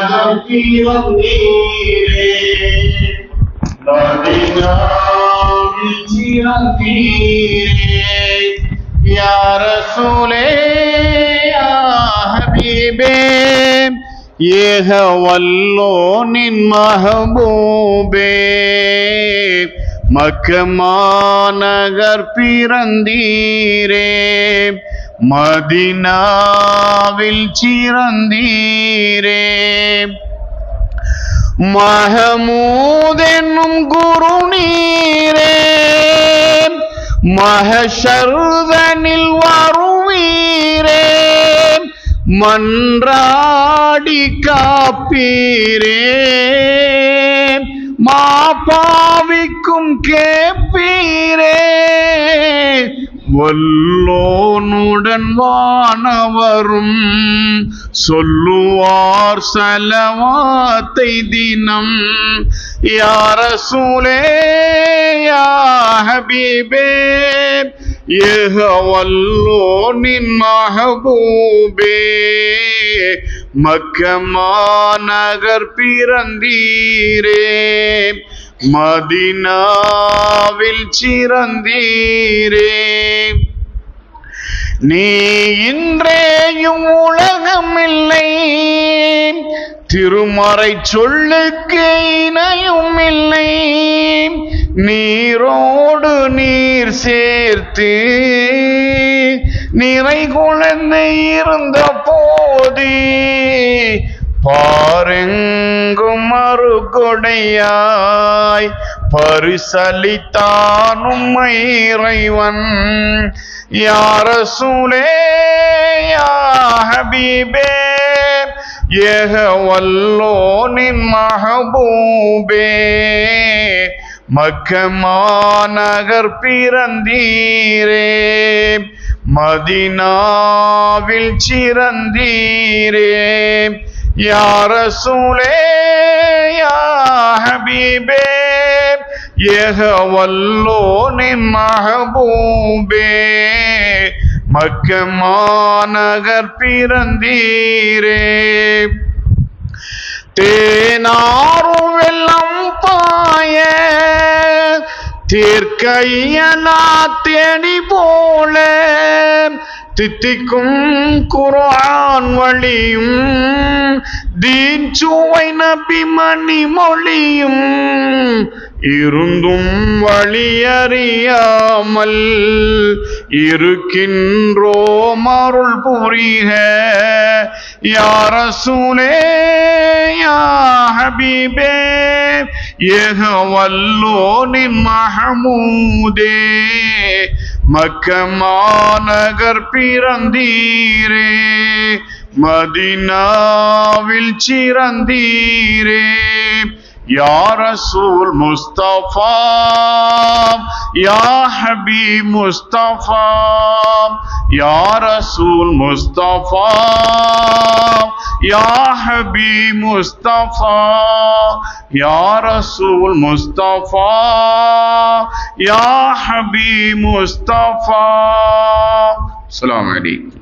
பிறந்தீரே மதீனாவில் சிறந்தீரே யா ரசூலே யா ஹபீபே ஏக வல்லோனின் மஹபூபே மக்கா மாநகர் பிறந்தீரே மதீனாவில் சிறந்தீரே மஹமூத் என்னும் குரு நீரே மஹஷர்தனில் வருவீரே மன்றாடி காப்பீரே மாபாவிக்கும் கேப்பீரே வல்லோனுடன் வானவரும் சொல்லுவார் ஸலவாத்தை தினம் யா ரசூலே யா ஹபீபே ஏக வல்லோனின் மஹபூபே மக்கா மாநகர் பிறந்தீரே மதீனாவில் சிறந்தீரே நீ இன்றேயும் உலகம் இல்லை திருமறை சொல்லுக்கு இணையும் இல்லை நீரோடு நீர் சேர்த்து நிறை குழந்தை இருந்த போது பாரெங்கும் அருகொடையாய் பரிசளித்தான் உம்மை இறைவன் யா ரசூலே யா ஹபீபே ஏக வல்லோனின் மஹபூபே மக்கா மாநகர் பிறந்தீரே மதீனாவில் சிறந்தீரே யா ரசூலே யா ஹபீபே ஏக வல்லோனின் மஹபூபே மக்கா மாநகர் பிறந்தீரே தேனாரும் வெள்ளம் பாய தீர்க்கையனா தேடி போல தித்திக்கும் குர்ஆன் வழியும் தீன் சுவை நபி மணி மொழியும் இருந்தும் வழியறியாமல் இருக்கின்றோம் அருள் புரிக யா ரசூலே யா ஹபீபே ஏக வல்லோனின் மஹமூதே மக்கா மாநகர் பிறந்தீரே மதீனாவில் சிறந்தீரே யா ரசூல் முஸ்தபா யா ஹபீப் முஸ்தபா யா ரசூல் முஸ்தபா யா ஹபீப் முஸ்தபா யா ரசூல் முஸ்தபா யா ஹபீப் முஸ்தபா. அஸ்ஸலாமு அலைக்கும்.